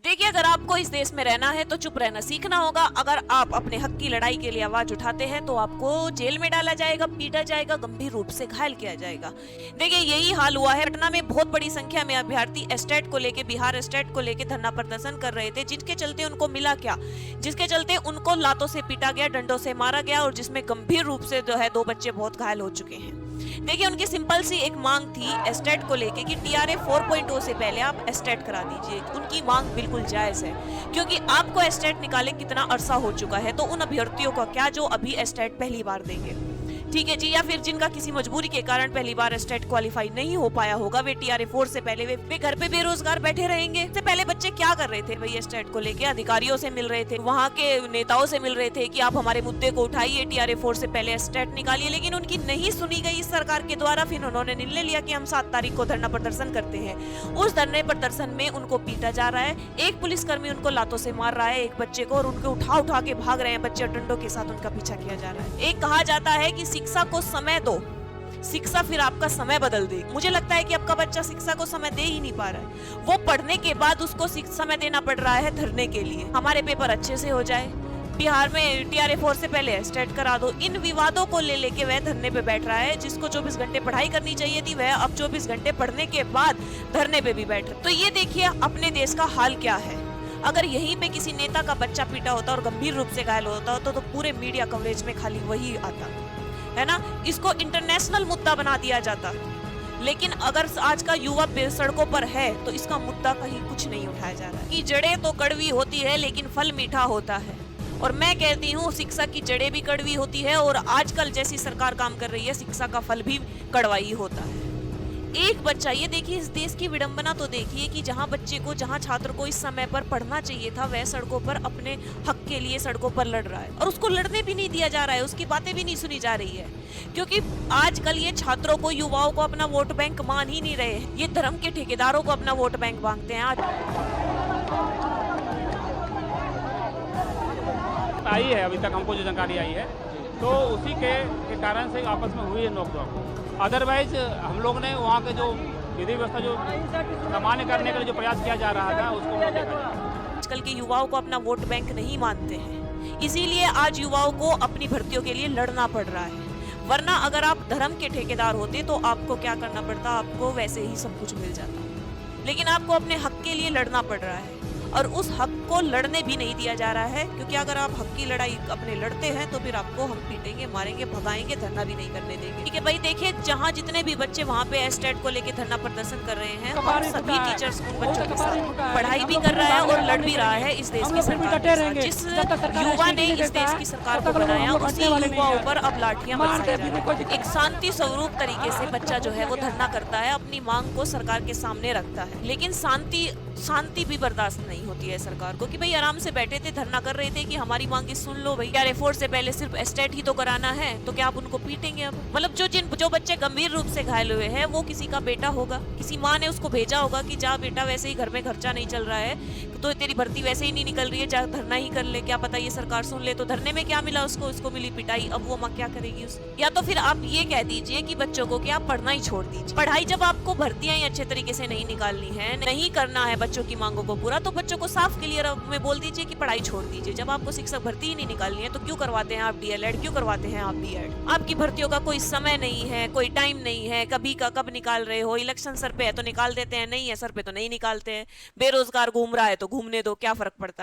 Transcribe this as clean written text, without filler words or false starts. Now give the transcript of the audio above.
देखिए, अगर आपको इस देश में रहना है तो चुप रहना सीखना होगा। अगर आप अपने हक की लड़ाई के लिए आवाज उठाते हैं तो आपको जेल में डाला जाएगा, पीटा जाएगा, गंभीर रूप से घायल किया जाएगा। देखिए, यही हाल हुआ है। पटना में बहुत बड़ी संख्या में अभ्यर्थी एस्टेट को लेके, बिहार एस्टेट को लेके धरना प्रदर्शन कर रहे थे, जिसके चलते उनको मिला क्या, जिसके चलते उनको लातों से पीटा गया, डंडों से मारा गया और जिसमें गंभीर रूप से जो है 2 बच्चे बहुत घायल हो चुके हैं। देखिए, उनकी सिंपल सी एक मांग थी एस्टेट को लेके कि टीआरए 4.0 से पहले आप एस्टेट करा दीजिए। उनकी मांग बिल्कुल जायज है, क्योंकि आपको एस्टेट निकाले कितना अरसा हो चुका है, तो उन अभ्यर्थियों का क्या जो अभी एस्टेट पहली बार देंगे, ठीक है जी, या फिर जिनका किसी मजबूरी के कारण पहली बार एस्टेट क्वालिफाई नहीं हो पाया होगा, वे टीआरए 4 से पहले वे घर पे बेरोजगार बैठे रहेंगे। इससे पहले बच्चे क्या कर रहे थे भाई, एस्टेट को लेके अधिकारियों से मिल रहे थे, वहाँ के नेताओं से मिल रहे थे कि आप हमारे मुद्दे को उठाइए, टीआरए 4 से पहले एस्टेट निकालिए, लेकिन उनकी नहीं सुनी गई इस सरकार के द्वारा। फिर उन्होंने निर्णय लिया कि हम 7 तारीख को धरना प्रदर्शन करते हैं। उस धरने प्रदर्शन में उनको पीटा जा रहा है, एक पुलिसकर्मी उनको लातों से मार रहा है एक बच्चे को, और उनको उठा उठा के भाग रहे हैं बच्चे, डंडों के साथ उनका पीछा किया जा रहा है। एक कहा जाता है कि शिक्षा को समय दो, शिक्षा फिर आपका समय बदल देगी। मुझे लगता है कि आपका बच्चा शिक्षा को समय दे ही नहीं पा रहा है। वो पढ़ने के बाद उसको समय देना पड़ रहा है धरने के लिए। हमारे पेपर अच्छे से हो जाए, बिहार में टीआरए 4 से पहले एस्टेट करा दो। इन विवादों को ले लेके वह धरने पे बैठ रहा है। जिसको 24 घंटे पढ़ाई करनी चाहिए थी, वह अब 24 घंटे पढ़ने के बाद धरने पे भी बैठ रहा है। तो ये देखिए अपने देश का हाल क्या है। अगर यहीं पे किसी नेता का बच्चा पीटा होता और गंभीर रूप से घायल होता तो पूरे मीडिया कवरेज में खाली वही आता है ना, इसको इंटरनेशनल मुद्दा बना दिया जाता। लेकिन अगर आज का युवा सड़कों पर है तो इसका मुद्दा कहीं कुछ नहीं उठाया जा रहा कि जड़ें तो कड़वी होती है लेकिन फल मीठा होता है। और मैं कहती हूँ शिक्षा की जड़ें भी कड़वी होती है, और आजकल जैसी सरकार काम कर रही है शिक्षा का फल भी कड़वा ही होता है। एक बच्चा, ये देखिए इस देश की विडंबना तो देखिए कि जहाँ छात्र को इस समय पर पढ़ना चाहिए था, वह सड़कों पर अपने हक के लिए सड़कों पर लड़ रहा है, और उसको लड़ने भी नहीं दिया जा रहा है, उसकी बातें भी नहीं सुनी जा रही है। क्योंकि आजकल ये छात्रों को, युवाओं को अपना वोट बैंक मान ही नहीं रहे हैं, ये धर्म के ठेकेदारों को अपना वोट बैंक मांगते हैं। आज आई है, अभी तक हमको जो जानकारी आई है तो उसी के कारण से आपस में हुई है नोकझोंक। अदरवाइज हम लोग ने वहाँ के जो विधि व्यवस्था जो सामान्य करने के लिए जो प्रयास किया जा रहा था उसको देखा जाए। आजकल के युवाओं को अपना वोट बैंक नहीं मानते हैं, इसीलिए आज युवाओं को अपनी भर्तियों के लिए लड़ना पड़ रहा है। वरना अगर आप धर्म के ठेकेदार होते तो आपको क्या करना पड़ता, आपको वैसे ही सब कुछ मिल जाता। लेकिन आपको अपने हक के लिए लड़ना पड़ रहा है, और उस हक को लड़ने भी नहीं दिया जा रहा है। क्योंकि अगर आप हक की लड़ाई अपने लड़ते हैं तो फिर आपको हम पीटेंगे, मारेंगे, भगाएंगे, धरना भी नहीं करने देंगे। ठीक है भाई, देखिए जहाँ जितने भी बच्चे वहाँ पे एस्टेट को लेके धरना प्रदर्शन कर रहे हैं, और सभी टीचर्स उन बच्चों के साथ पढ़ाई भी कर रहा है और लड़ भी रहा है इस देश की सरकार के साथ। जिस युवा ने इस देश की सरकार को बनाया, उसी युवाओं पर अब लाठियां बरसाई जा रही है। एक शांति स्वरूप तरीके से बच्चा जो है वो धरना करता है, अपनी मांग को सरकार के सामने रखता है, लेकिन शांति भी बर्दाश्त नहीं होती है सरकार को कि भाई आराम से बैठे थे, धरना कर रहे थे कि हमारी मांगे सुन लो भाई, टीआरए 4 से पहले सिर्फ एस्टेट ही तो कराना है, तो क्या आप उनको पीटेंगे? अब मतलब जो बच्चे गंभीर रूप से घायल हुए हैं वो किसी का बेटा होगा, किसी माँ ने उसको भेजा होगा कि जा बेटा, वैसे ही घर में खर्चा नहीं चल रहा है तो तेरी भर्ती वैसे ही नहीं निकल रही है, जा धरना ही कर ले, क्या पता ये सरकार सुन ले। तो धरने में क्या मिला उसको मिली पिटाई। अब वो माँ क्या करेगी उसकी? या तो फिर आप ये कह दीजिए कि बच्चों को कि आप पढ़ना ही छोड़ दीजिए। पढ़ाई जब आपको भर्तियां ही अच्छे तरीके से नहीं निकालनी है, नहीं करना है बच्चों की मांगों को पूरा, तो बच्चों को साफ क्लियर में बोल दीजिए कि पढ़ाई छोड़ दीजिए। जब आपको शिक्षक भर्ती ही नहीं निकालनी है तो क्यों करवाते हैं आप डीएलएड, क्यों करवाते हैं आप बीएड? आपकी भर्तियों का कोई समय नहीं है, कोई टाइम नहीं है, कभी का कब निकाल रहे हो। इलेक्शन सर पे है तो निकाल देते हैं, नहीं है सर पे तो नहीं निकालते हैं। बेरोजगार घूम रहा है तो घूमने दो, क्या फर्क पड़ता है।